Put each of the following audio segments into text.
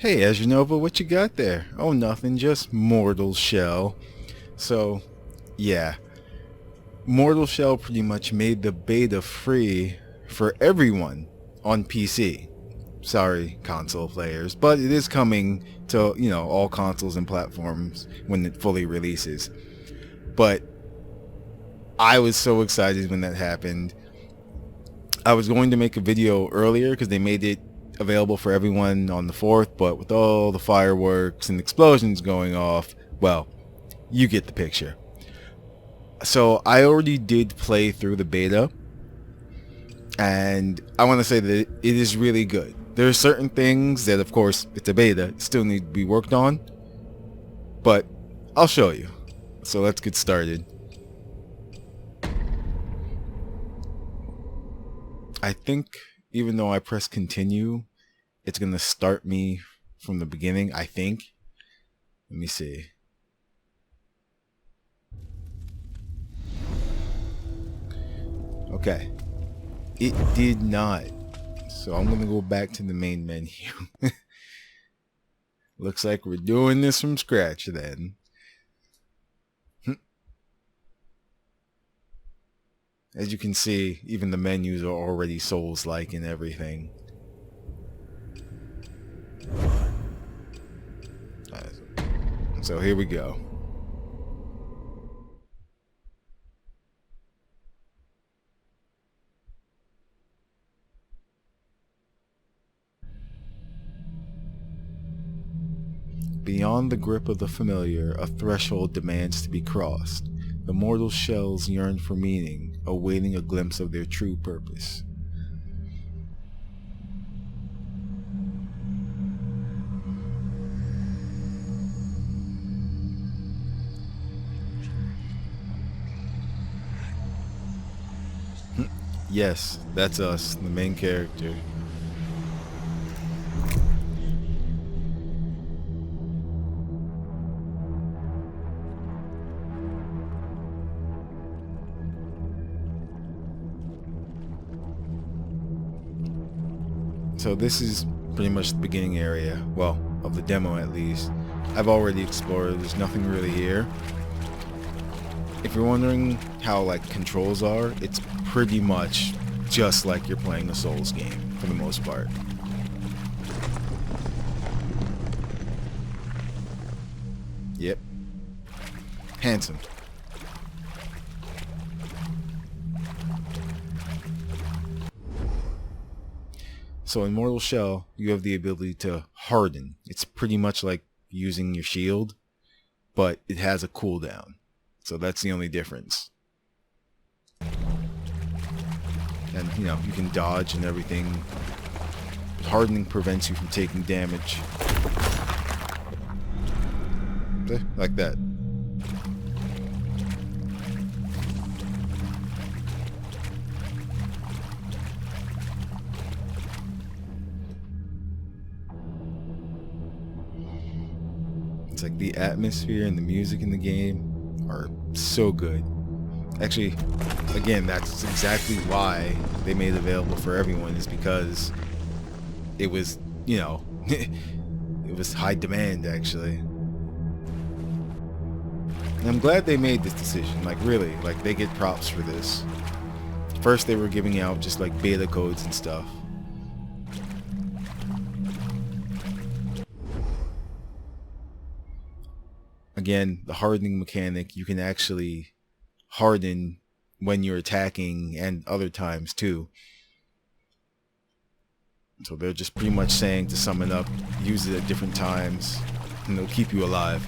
Hey, AzureNova, what you got there? Oh, nothing, just Mortal Shell. So, yeah, Mortal Shell pretty much made the beta free for everyone on PC. Sorry, console players, but it is coming to, all consoles and platforms when it fully releases. But I was so excited when that happened. I was going to make a video earlier because they made it available for everyone on the 4th, but with all the fireworks and explosions going off, well, you get the picture. So I already did play through the beta, and I want to say that it is really good. There are certain things that, of course, it's a beta, still need to be worked on, but I'll show you. So let's get started. I think even though I press continue, it's going to start me from the beginning, I think. Let me see. Okay. It did not. So I'm going to go back to the main menu. Looks like we're doing this from scratch then. As you can see, even the menus are already Souls-like and everything. So here we go. Beyond the grip of the familiar, a threshold demands to be crossed. The mortal shells yearn for meaning, awaiting a glimpse of their true purpose. Yes, that's us, the main character. So this is pretty much the beginning area, well, of the demo at least. I've already explored, there's nothing really here. If you're wondering how controls are, it's pretty much just like you're playing a Souls game for the most part. Yep. Handsome. So in Mortal Shell, you have the ability to harden. It's pretty much like using your shield, but it has a cooldown. So that's the only difference. And, you can dodge and everything. Hardening prevents you from taking damage. Like that. It's like the atmosphere and the music in the game are so good. Actually, again, that's exactly why they made it available for everyone, is because it was, it was high demand, actually. And I'm glad they made this decision, really, they get props for this. First they were giving out just beta codes and stuff. Again, the hardening mechanic, you can actually harden when you're attacking and other times too. So they're just pretty much saying, to sum it up, use it at different times and it'll keep you alive.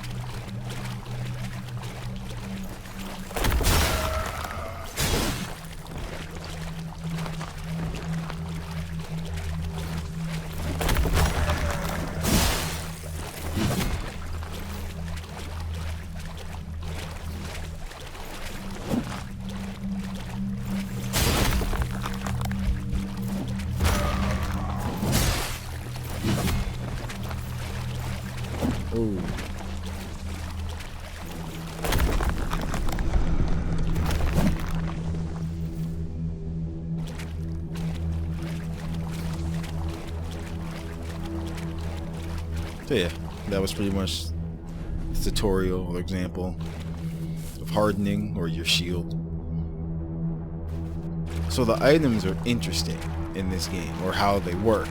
Oh. So yeah, that was pretty much the tutorial or example of hardening or your shield. So the items are interesting in this game, or how they work.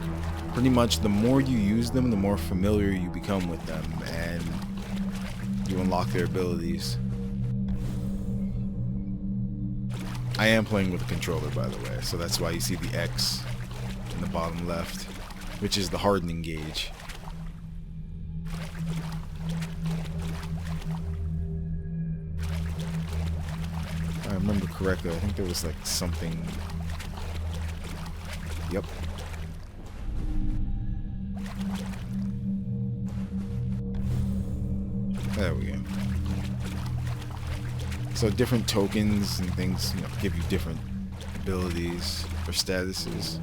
Pretty much the more you use them, the more familiar you become with them, and you unlock their abilities. I am playing with a controller, by the way, so that's why you see the X in the bottom left, which is the hardening gauge. If I remember correctly, I think there was like something... Yep. There we go. So different tokens and things, you know, give you different abilities or statuses.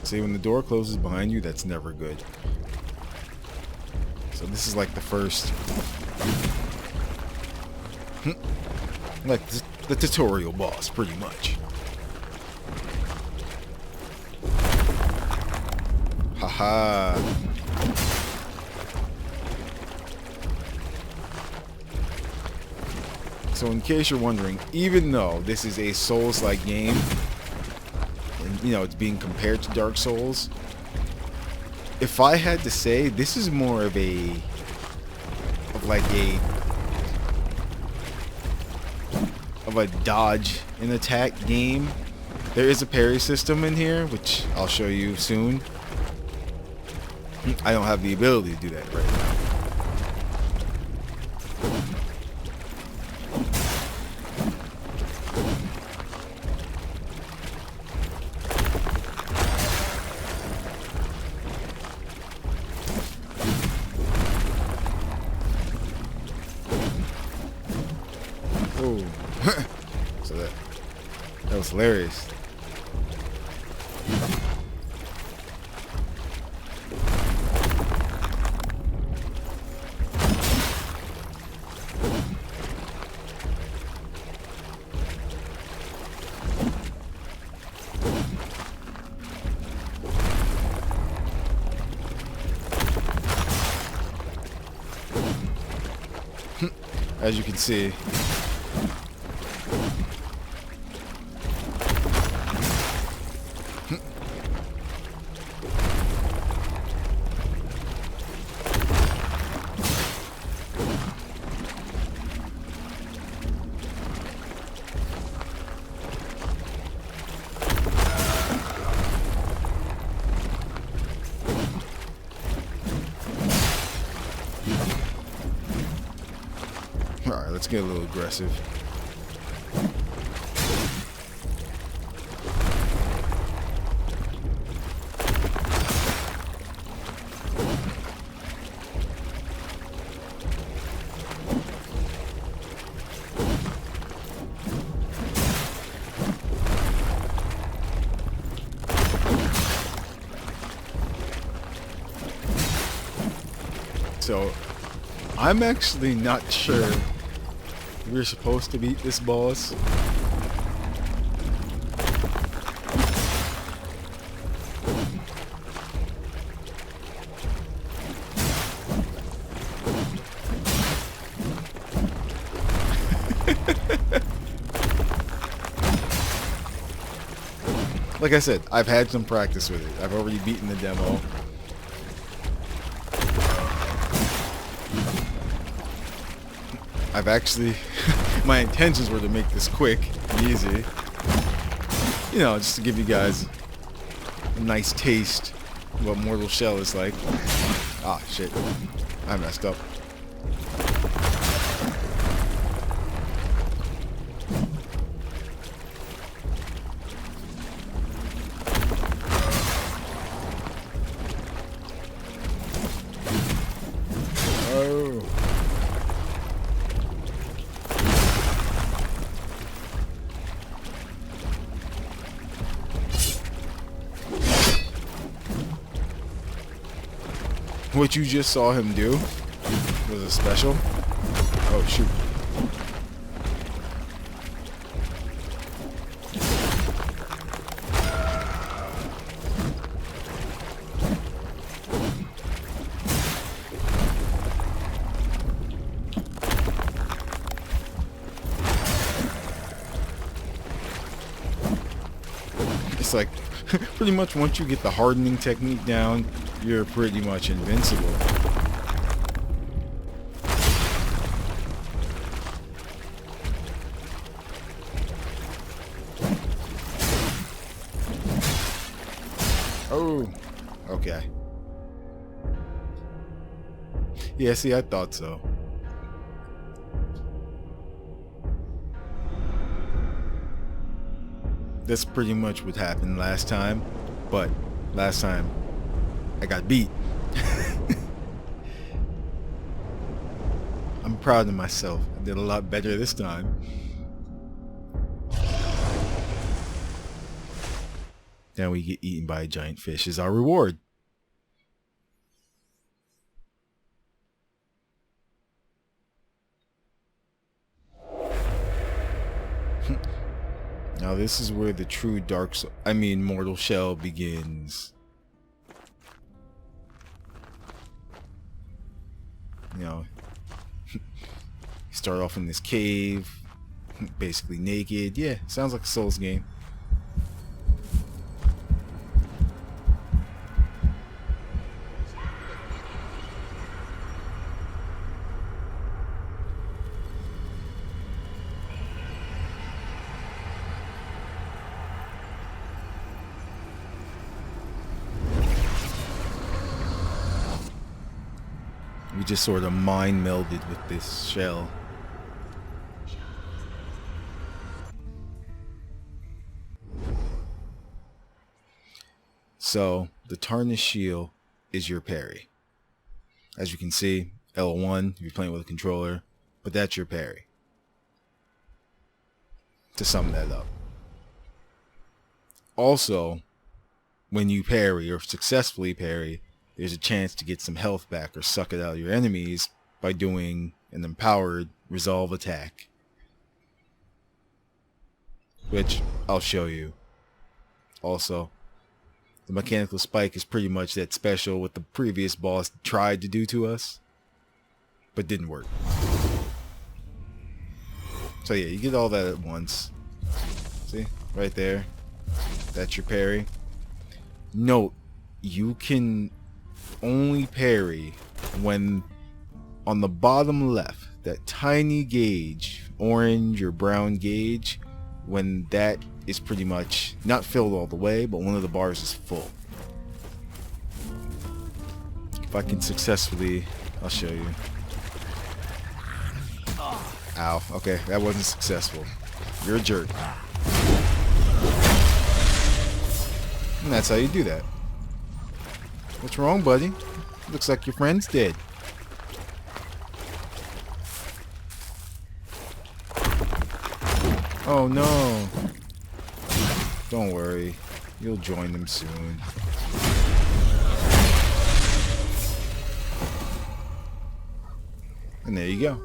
See, when the door closes behind you, that's never good. So this is like the first... like the tutorial boss, pretty much. Haha. So in case you're wondering, even though this is a Souls-like game, and you know it's being compared to Dark Souls, if I had to say, this is more of a dodge and attack game. There is a parry system in here, which I'll show you soon. I don't have the ability to do that right now. Oh, so that was hilarious. As you can see, alright, let's get a little aggressive. So, I'm actually not sure we're supposed to beat this boss. Like I said, I've had some practice with it. I've already beaten the demo. I've actually, my intentions were to make this quick and easy. You know, just to give you guys a nice taste of what Mortal Shell is like. Ah, shit. I messed up. Oh. What you just saw him do was a special. Oh shoot. it's like pretty much once you get the hardening technique down, you're pretty much invincible. Oh, okay. Yeah, see, I thought so. That's pretty much what happened last time, but last time I got beat. I'm proud of myself. I did a lot better this time. Now we get eaten by a giant fish as our reward. Now this is where the true mortal shell begins. You know, you start off in this cave, basically naked. Yeah, sounds like a Souls game. We just sort of mind melded with this shell. So the tarnished shield is your parry. As you can see, L1 if you're playing with a controller, but that's your parry. To sum that up. Also, when you parry or successfully parry, there's a chance to get some health back or suck it out of your enemies by doing an empowered resolve attack, which I'll show you. Also, the mechanical spike is pretty much that special what the previous boss tried to do to us, but didn't work. So yeah, you get all that at once. See? Right there. That's your parry. Note, you can only parry when on the bottom left, that tiny gauge, orange or brown gauge, when that is pretty much not filled all the way, but one of the bars is full. If I can successfully, I'll show you. Ow, okay, that wasn't successful. You're a jerk. And that's how you do that. What's wrong, buddy? Looks like your friend's dead. Oh no. Don't worry. You'll join them soon. And there you go.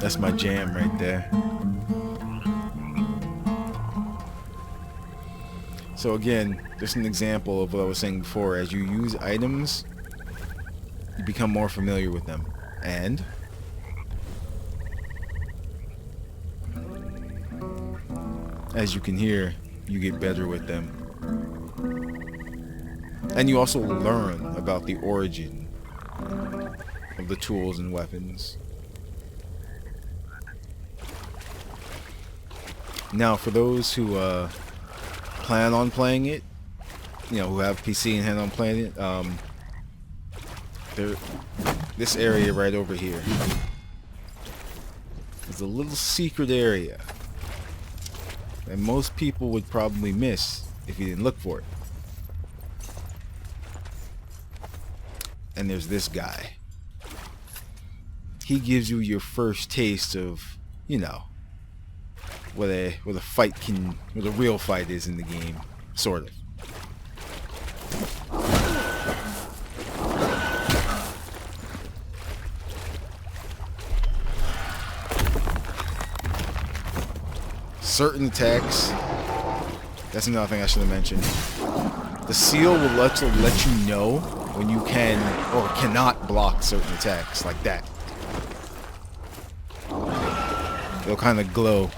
That's my jam right there. So again, just an example of what I was saying before. As you use items, you become more familiar with them. And as you can hear, you get better with them. And you also learn about the origin of the tools and weapons. Now, for those who plan on playing it, you know, who have PC and hand on playing it, this area right over here is a little secret area that most people would probably miss if you didn't look for it. And there's this guy. He gives you your first taste of, you know, what a real fight is in the game, sort of. Certain attacks That's another thing I should have mentioned. The seal will let you know when you can or cannot block certain attacks, like that. It'll kind of glow.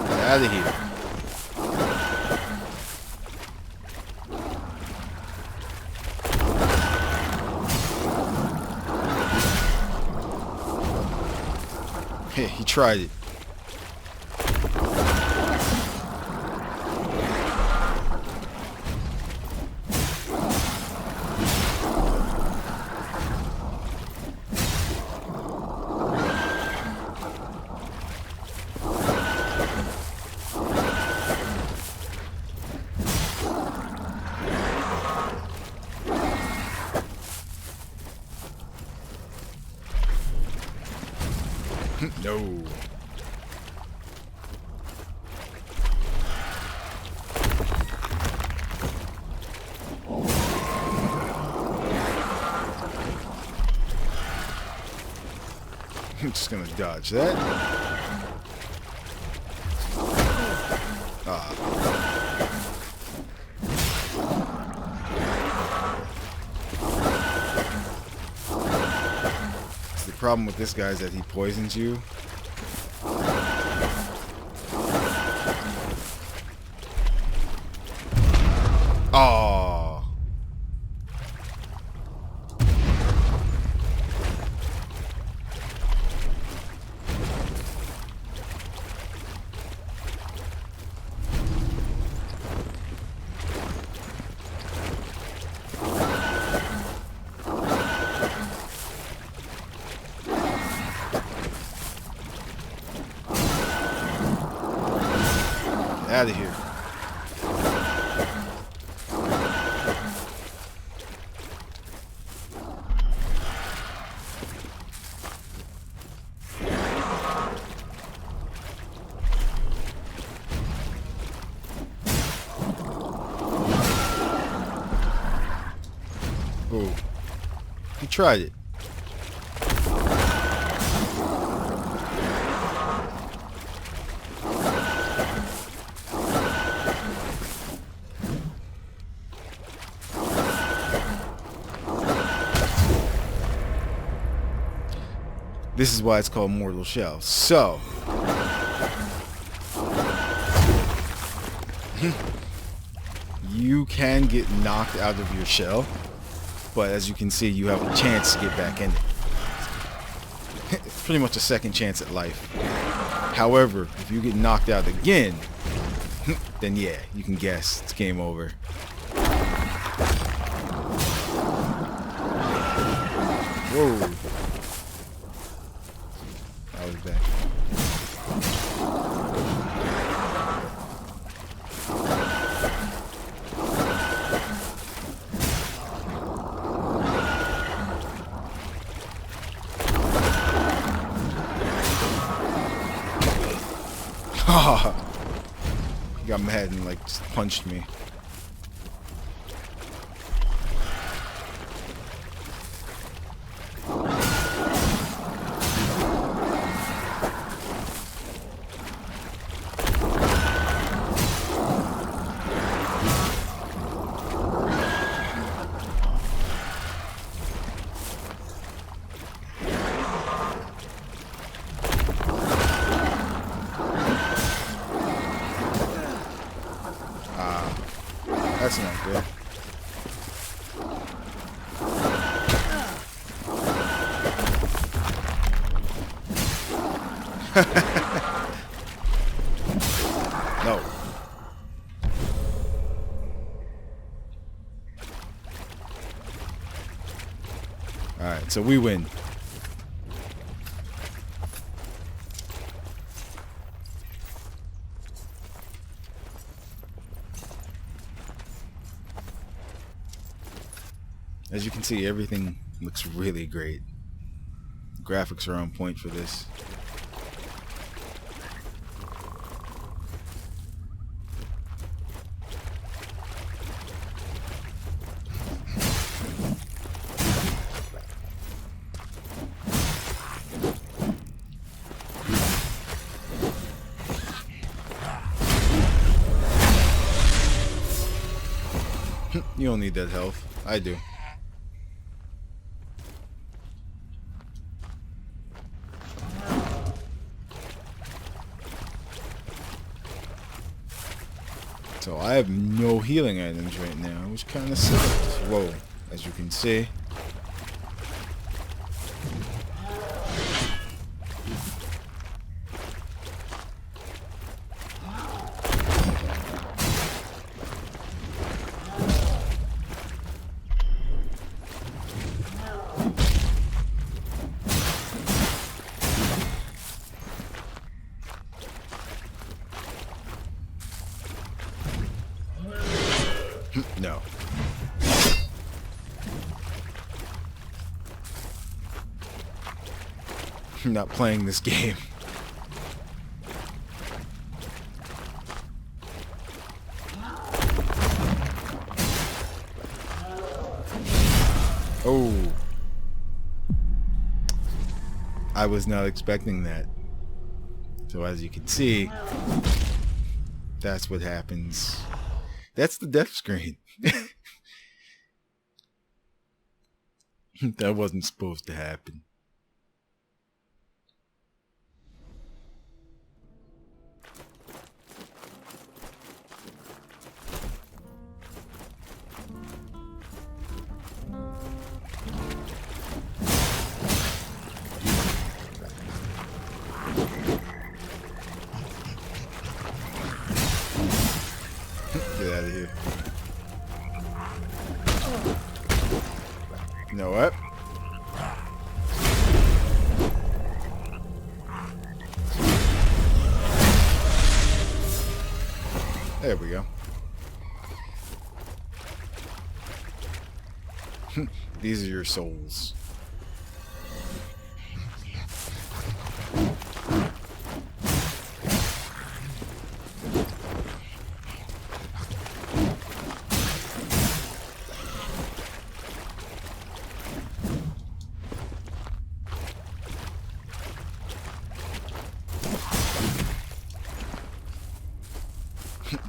Get out of here. Hey, he tried it. No. I'm just gonna dodge that. Ah. The problem with this guy is that he poisons you. Oh. Out of here. Oh, he tried it. This is why it's called Mortal Shell. So, you can get knocked out of your shell, but as you can see, you have a chance to get back in it. It's pretty much a second chance at life. However, if you get knocked out again, then yeah, you can guess it's game over. Whoa. I was back. He got mad and like just punched me. That's not good. No. Alright, so we win. As you can see, everything looks really great. The graphics are on point for this. You don't need that health. I do. So I have no healing items right now, which kind of sucks. Whoa, as you can see. No. I'm not playing this game. Oh. I was not expecting that. So as you can see, that's what happens. That's the death screen. That wasn't supposed to happen. Get out of here. You know what? There we go. These are your souls.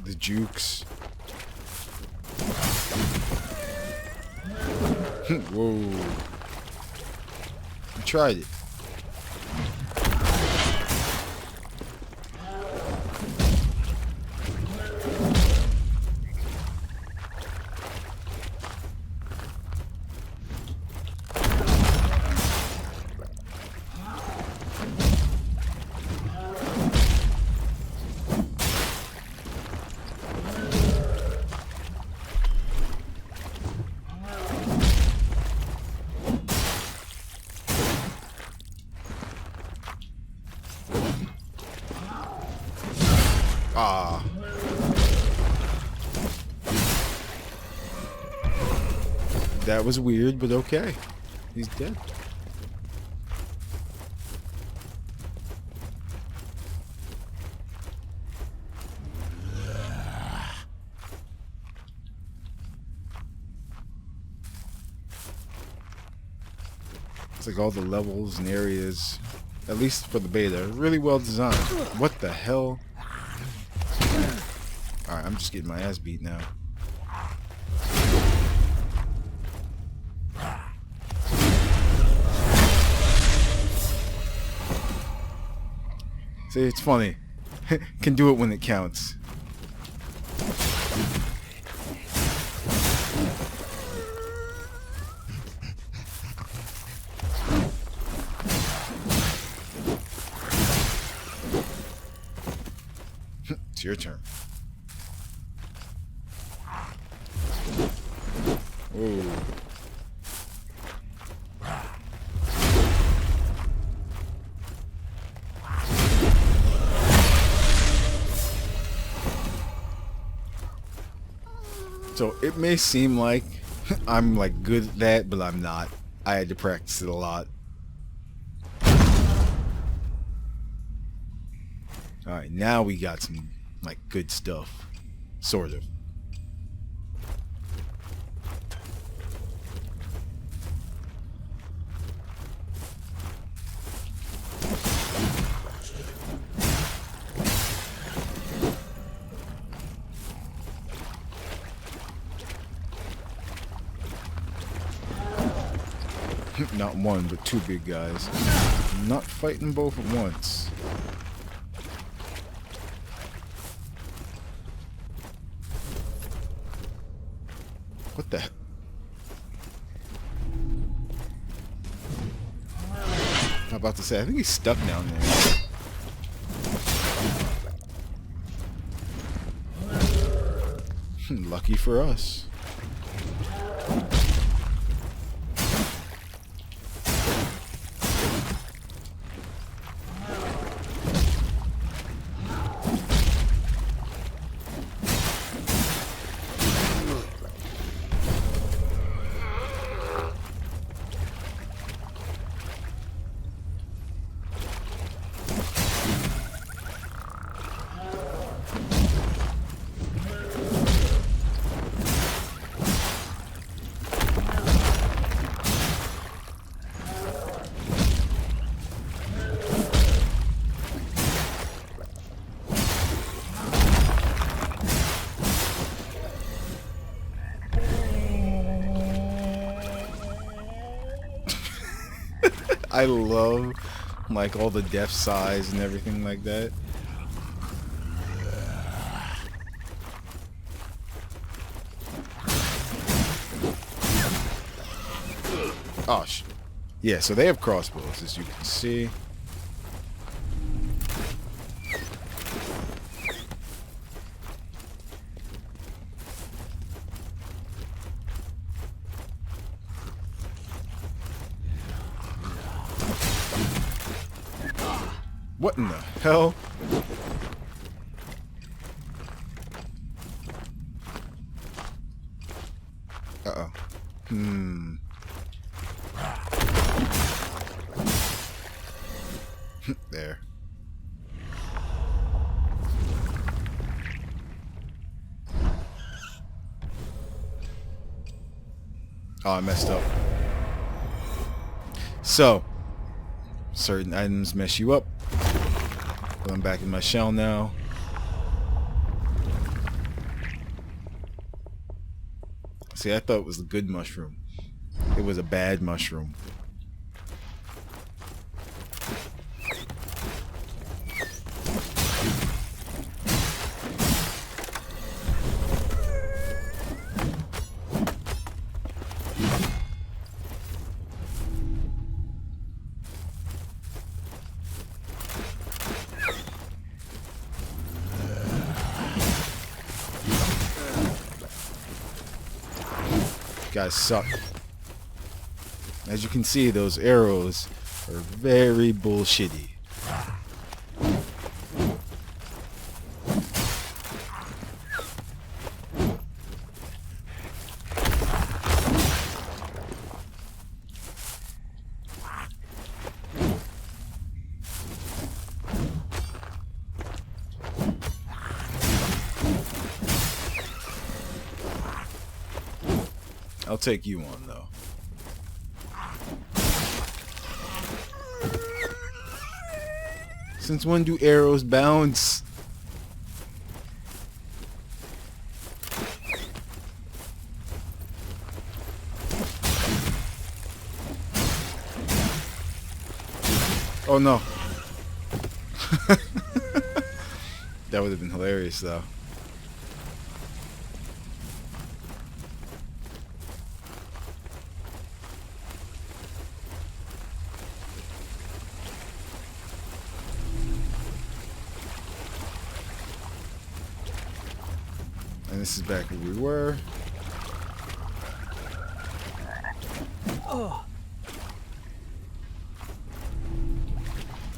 The jukes. Whoa. I tried it. Ah. That was weird, but okay. He's dead. It's like all the levels and areas, at least for the beta, are really well designed. What the hell? Alright, I'm just getting my ass beat now. See, it's funny. Can do it when it counts. It's your turn. Ooh. So it may seem like I'm like good at that, but I'm not. I had to practice it a lot. Alright, now we got some like good stuff. Sort of. Not one, but two big guys. Not fighting both at once. What the? I'm about to say, I think he's stuck down there. Lucky for us. I love like all the death sighs and everything like that. Oh, yeah, so they have crossbows, as you can see. What in the hell? Uh-oh. There. Oh, I messed up. So, certain items mess you up. But I'm back in my shell now. See, I thought it was a good mushroom. It was a bad mushroom. Guys suck. As you can see, those arrows are very bullshitty. I'll take you on, though. Since when do arrows bounce? Oh no. That would have been hilarious, though. And this is back where we were. Oh.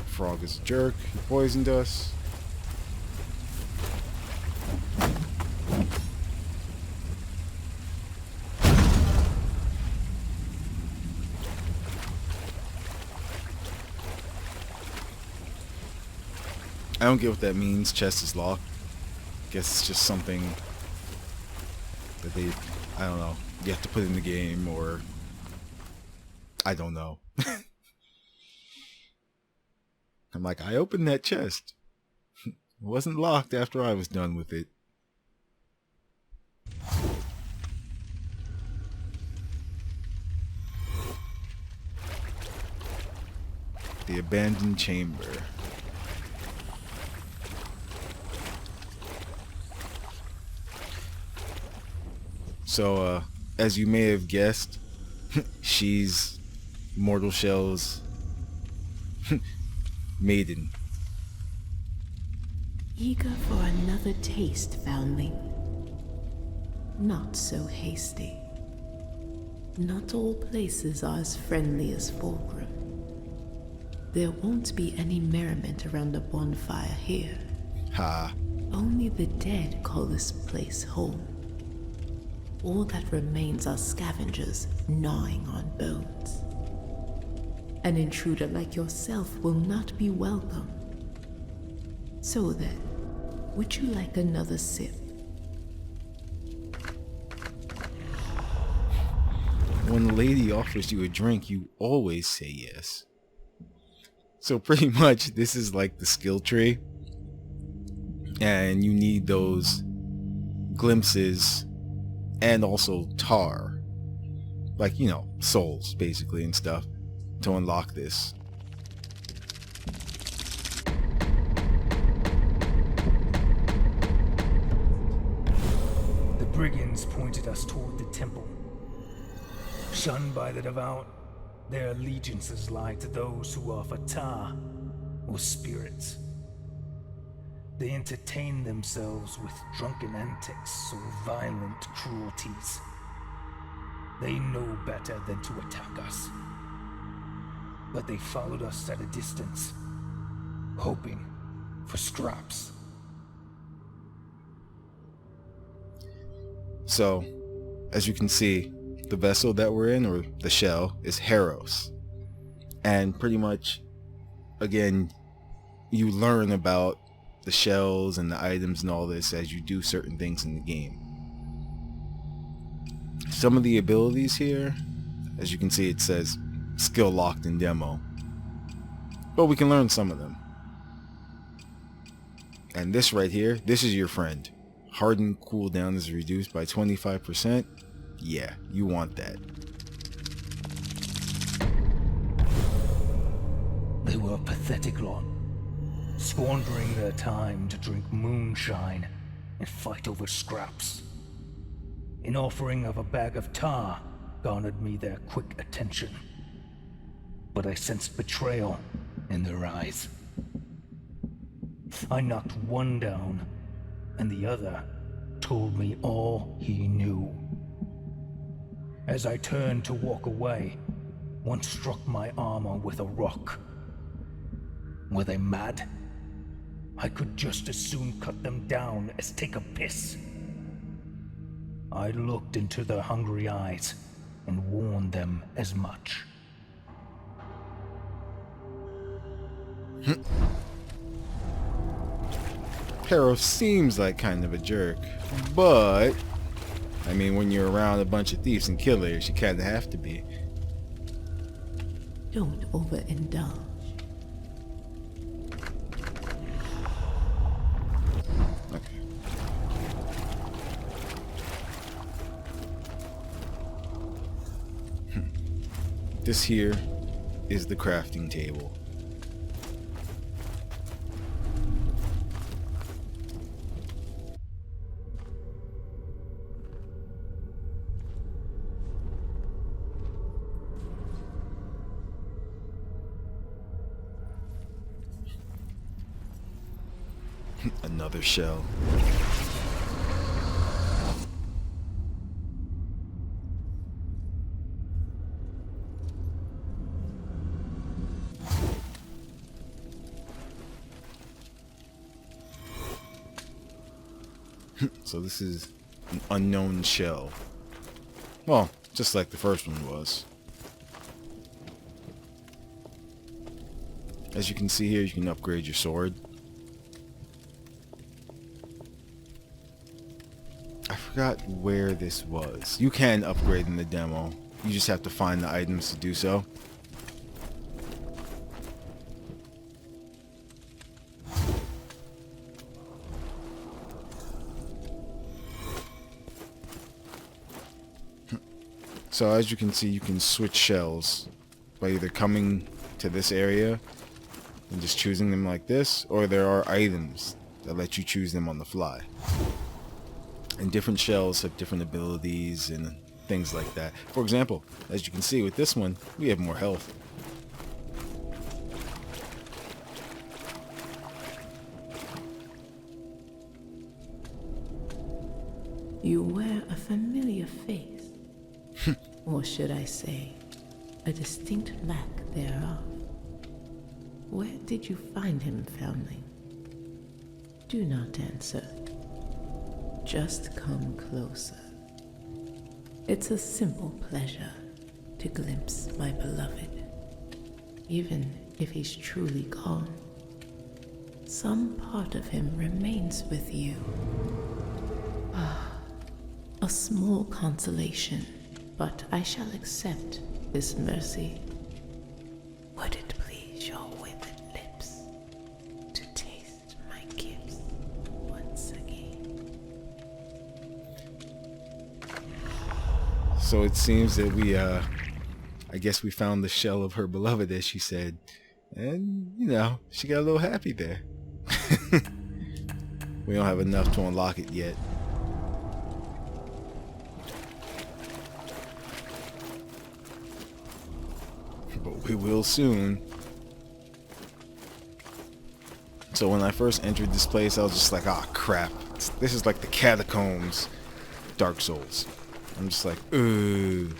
Frog is a jerk. He poisoned us. I don't get what that means. Chest is locked. Guess it's just something that they, I don't know, you have to put in the game, or I don't know. I'm like, I opened that chest. It wasn't locked after I was done with it. The abandoned chamber. So, as you may have guessed, she's Mortal Shell's maiden. Eager for another taste, foundling. Not so hasty. Not all places are as friendly as Fulcrum. There won't be any merriment around the bonfire here. Ha. Only the dead call this place home. All that remains are scavengers gnawing on bones. An intruder like yourself will not be welcome. So then, would you like another sip? When a lady offers you a drink, you always say yes. So pretty much, this is like the skill tree. And you need those glimpses and also tar. Like, you know, souls, basically, and stuff, to unlock this. The brigands pointed us toward the temple. Shunned by the devout, their allegiances lie to those who offer tar or spirits. They entertain themselves with drunken antics or violent cruelties. They know better than to attack us. But they followed us at a distance, hoping for scraps. So, as you can see, the vessel that we're in, or the shell, is Heros. And pretty much, again, you learn about the shells and the items and all this as you do certain things in the game. Some of the abilities here, as you can see, it says skill locked in demo. But we can learn some of them. And this right here, this is your friend. Hardened cooldown is reduced by 25%. Yeah, you want that. They were a pathetic lot, squandering their time to drink moonshine and fight over scraps. An offering of a bag of tar garnered me their quick attention, but I sensed betrayal in their eyes. I knocked one down, and the other told me all he knew. As I turned to walk away, one struck my armor with a rock. Were they mad? I could just as soon cut them down as take a piss. I looked into their hungry eyes and warned them as much. Heros seems like kind of a jerk, but I mean, when you're around a bunch of thieves and killers, you kind of have to be. Don't overindulge. Okay. This here is the crafting table. Another shell. So this is an unknown shell. Well, just like the first one was. As you can see here, you can upgrade your sword. I forgot where this was. You can upgrade in the demo. You just have to find the items to do so. So as you can see, you can switch shells by either coming to this area and just choosing them like this, or there are items that let you choose them on the fly. And different shells have different abilities and things like that. For example, as you can see with this one, we have more health. You wear a familiar face, or should I say, a distinct lack thereof. Where did you find him, foundling? Do not answer. Just come closer. It's a simple pleasure to glimpse my beloved. Even if he's truly gone, some part of him remains with you. A small consolation, but I shall accept this mercy. Would it please your withered lips to taste my gifts once again? So it seems that we, I guess we found the shell of her beloved, as she said. And, you know, she got a little happy there. We don't have enough to unlock it yet. But we will soon. So when I first entered this place, I was just like, ah, crap. This is like the catacombs, Dark Souls. I'm just like, ooh.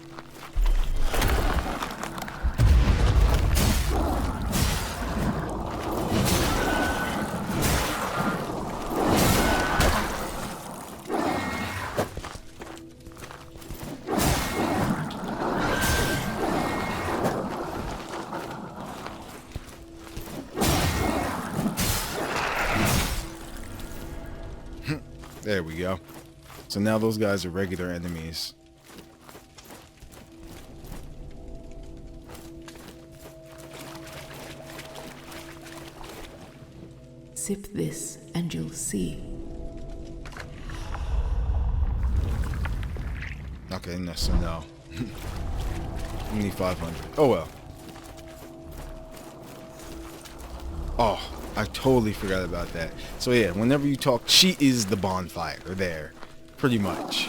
There we go. So now those guys are regular enemies. Sip this and you'll see. Okay, no, so no. We need 500. Oh well. Oh, I totally forgot about that. So yeah, whenever you talk, she is the bonfire there, pretty much.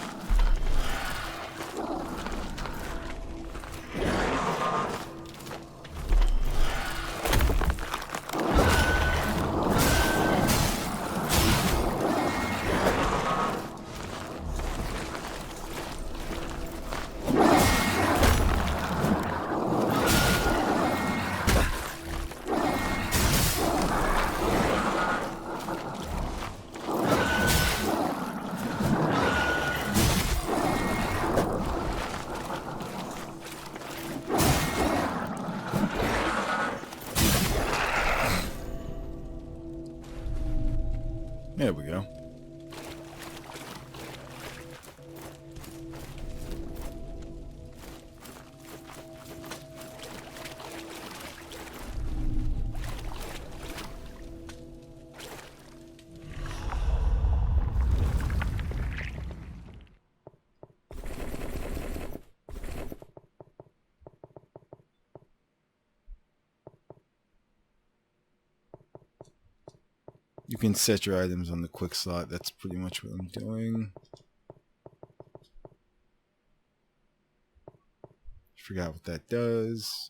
There we go. You can set your items on the quick slot. That's pretty much what I'm doing. Forgot what that does.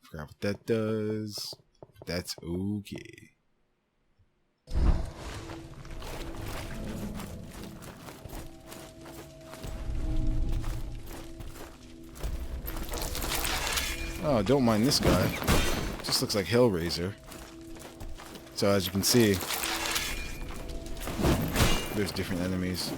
Forgot what that does. That's okay. Oh, don't mind this guy. Just looks like Hellraiser. So as you can see, there's different enemies.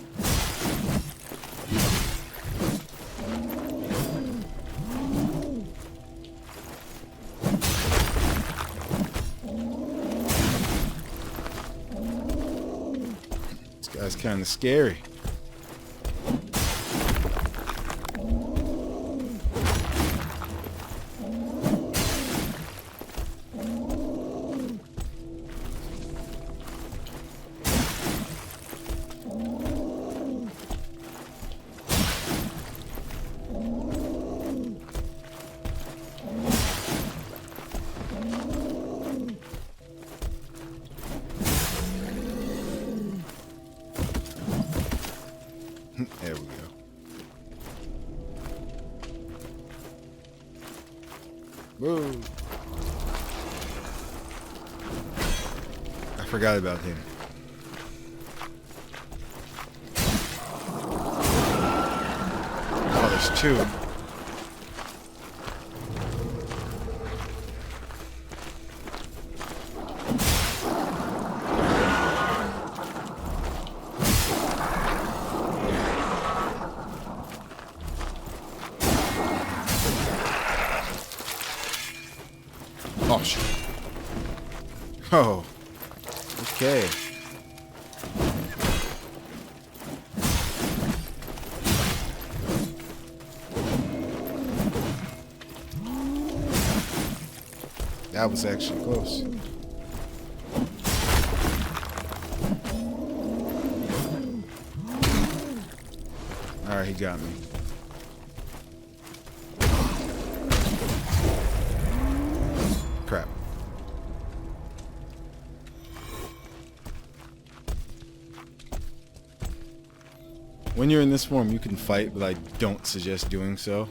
This guy's kind of scary. There we go. Whoa. I forgot about him. Oh, there's two. Oh, shit. Oh. Okay. That was actually close. Alright, he got me. Crap. When you're in this form, you can fight, but I don't suggest doing so.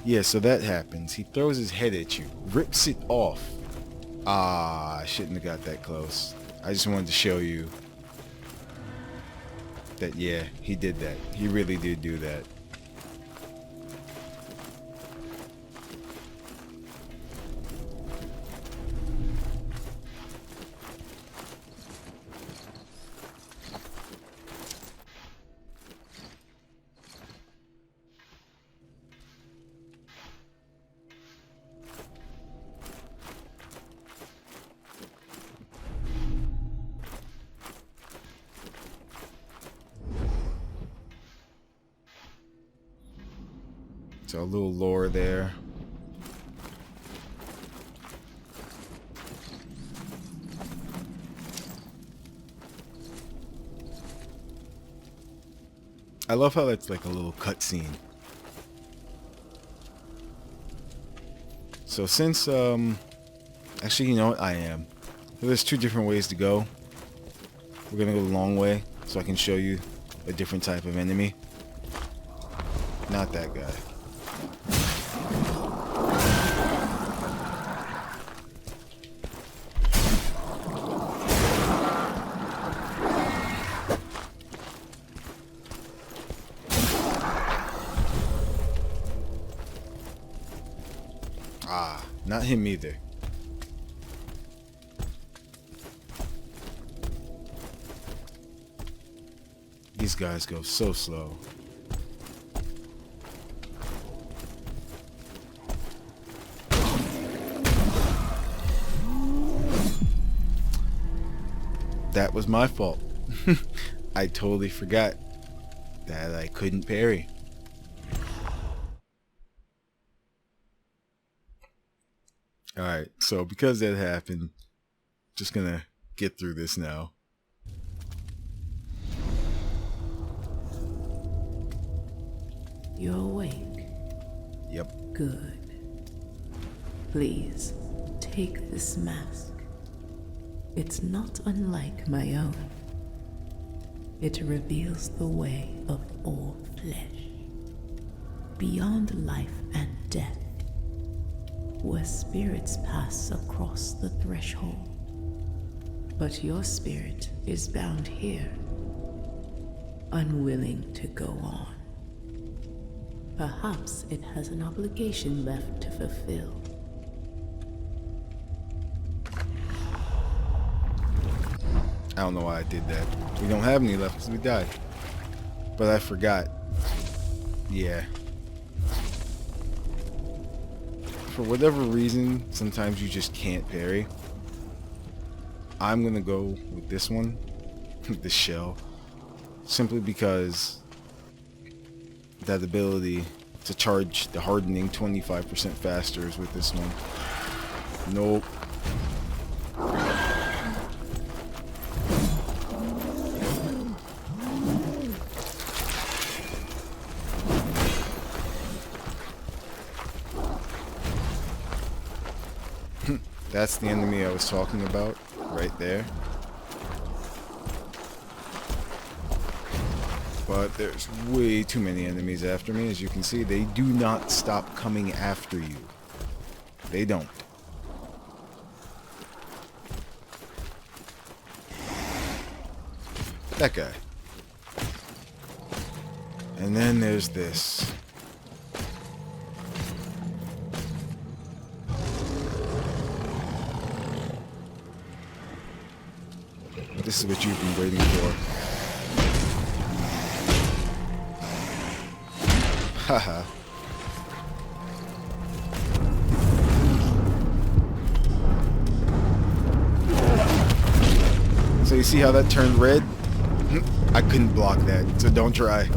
Yeah, so that happens. He throws his head at you, rips it off. Ah, I shouldn't have got that close. I just wanted to show you that, yeah, he did that. He really did do that. So a little lore there. I love how that's like a little cutscene. So since actually, you know what, I am. There's two different ways to go. We're gonna go the long way so I can show you a different type of enemy. Not that guy. Ah, not him either. These guys go so slow. That was my fault. I totally forgot that I couldn't parry. Alright, so because that happened, just gonna get through this now. You're awake. Yep. Good. Please, take this mask. It's not unlike my own. It reveals the way of all flesh, beyond life and death, where spirits pass across the threshold. But your spirit is bound here, unwilling to go on. Perhaps it has an obligation left to fulfill. I don't know why I did that. We don't have any left because we died. But I forgot. Yeah. For whatever reason, sometimes you just can't parry. I'm gonna go with this one, the shell, simply because that ability to charge the hardening 25% faster is with this one. Nope. That's the enemy I was talking about, right there. But there's way too many enemies after me. As you can see, they do not stop coming after you. They don't. That guy. And then there's this. This is what you've been waiting for. Haha. So you see how that turned red? I couldn't block that, so don't try.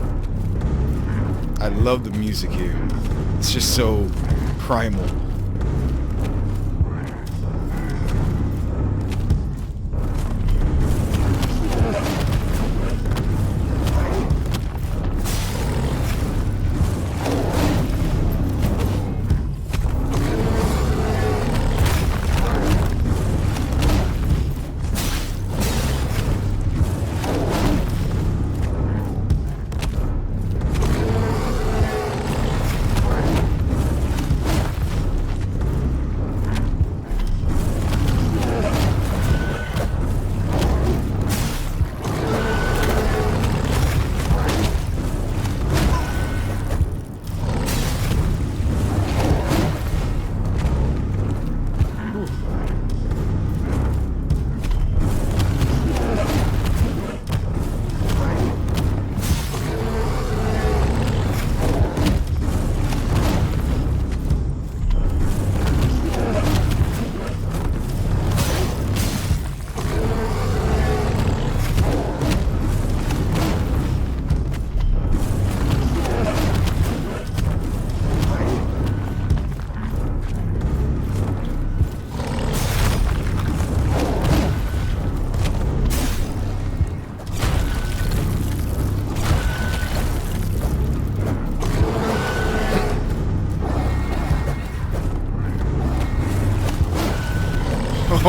I love the music here. It's just so primal.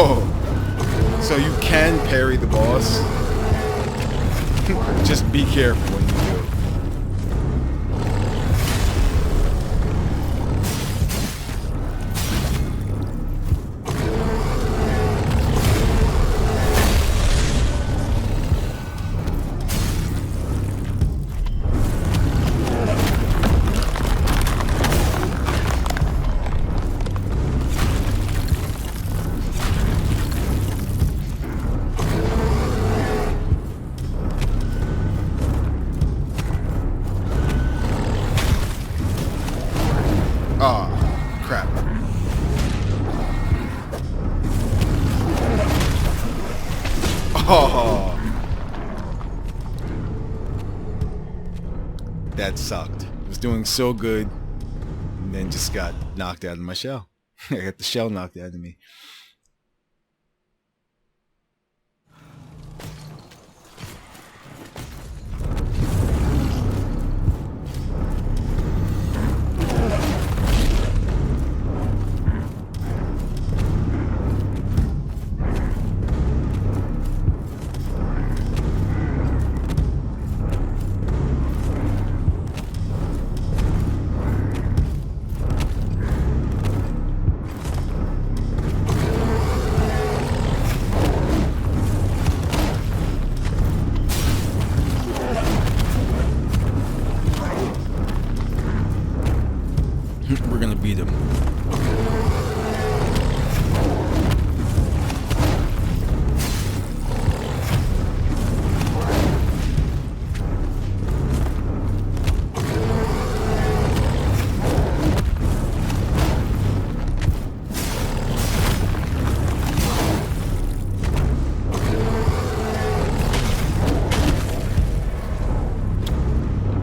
Oh, so you can parry the boss. Just be careful when you do. Ah, crap. Oh, that sucked. I was doing so good, and then just got knocked out of my shell. I got the shell knocked out of me. We're gonna beat him.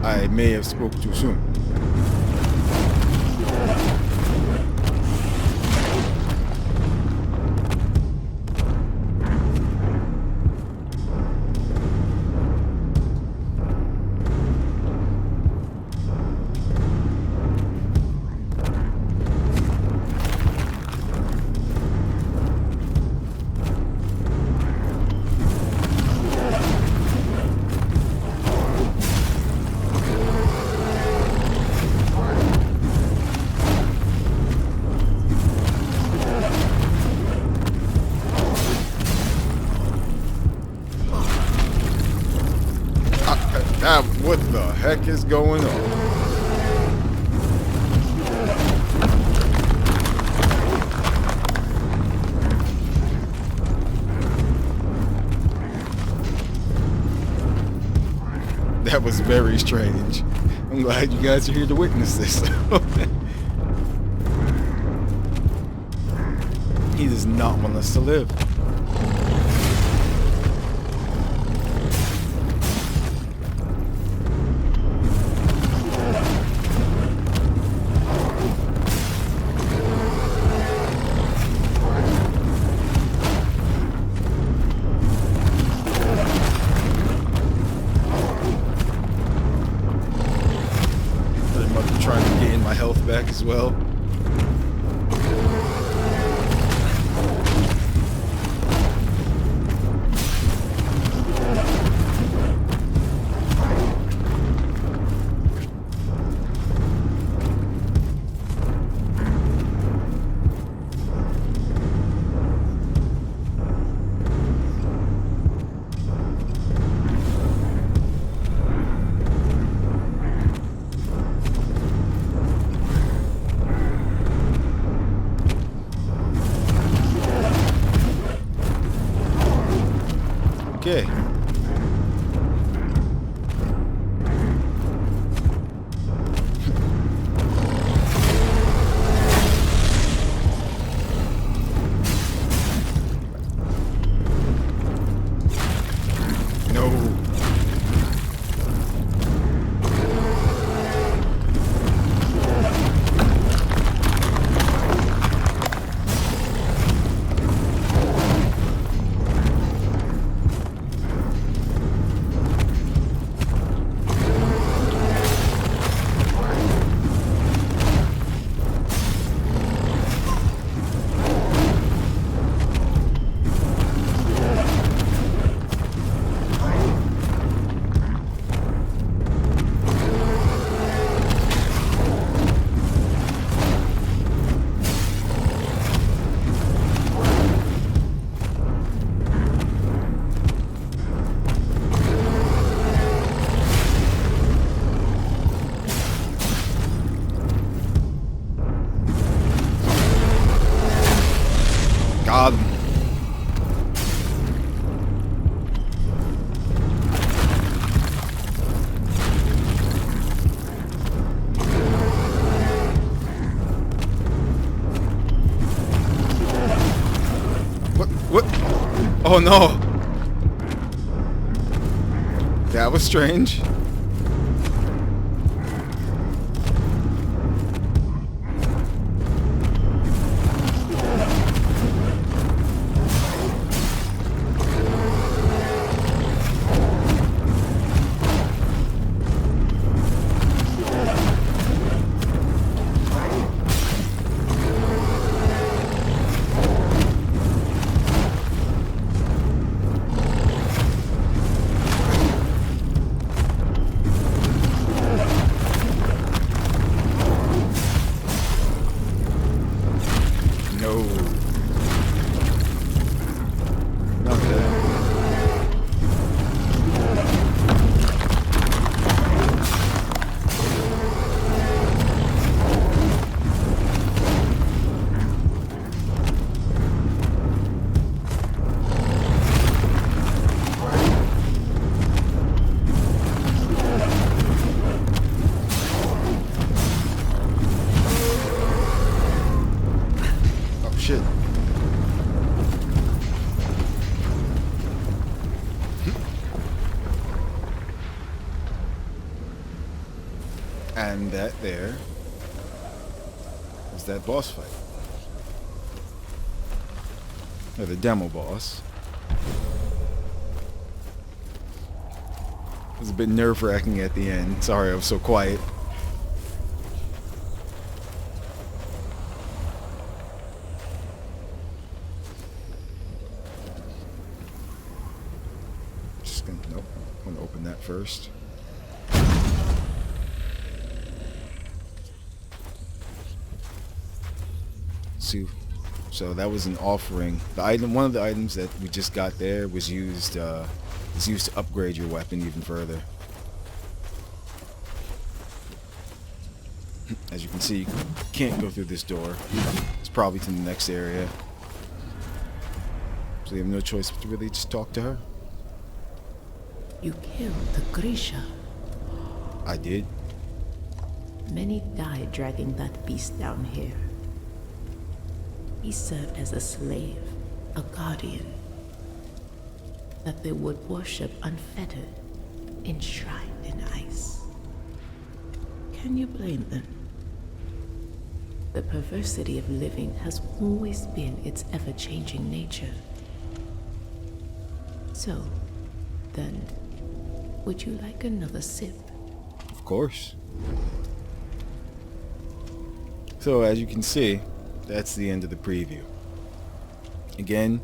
I may have spoke too soon. heck is going on? That was very strange. I'm glad you guys are here to witness this. He does not want us to live. Trying to gain my health back as well. Okay. No. Got him. What? Oh no. That was strange. No. Not that. Oh shit. And that there is that boss fight. Or the demo boss. It was a bit nerve-wracking at the end. Sorry I was so quiet. Just gonna, nope, I'm gonna open that first. See, so that was an offering. The item, one of the items that we just got there was used to upgrade your weapon even further. see, you can't go through this door. It's probably to the next area. So you have no choice but to really just talk to her. You killed the Grisha. I did. Many died dragging that beast down here. He served as a slave, a guardian, that they would worship unfettered, enshrined in ice. Can you blame them? The perversity of living has always been its ever-changing nature. So, then, would you like another sip? Of course. So as you can see, that's the end of the preview. Again,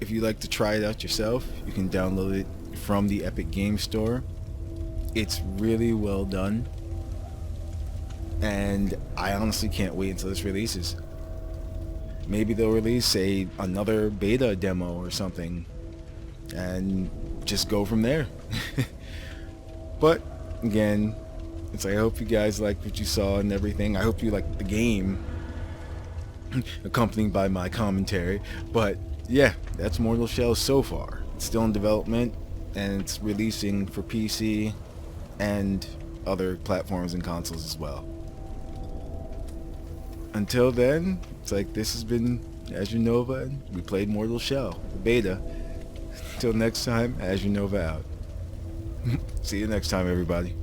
if you'd like to try it out yourself, you can download it from the Epic Games Store. It's really well done, and I honestly can't wait until this releases. Maybe they'll release another beta demo or something and just go from there. But again, it's like, I hope you guys liked what you saw and everything. I hope you liked the game accompanied by my commentary. But yeah, that's Mortal Shell so far. It's still in development and it's releasing for PC and other platforms and consoles as well. Until then, it's like, this has been AzureNova, and we played Mortal Shell, the beta. Until next time, AzureNova out. See you next time, everybody.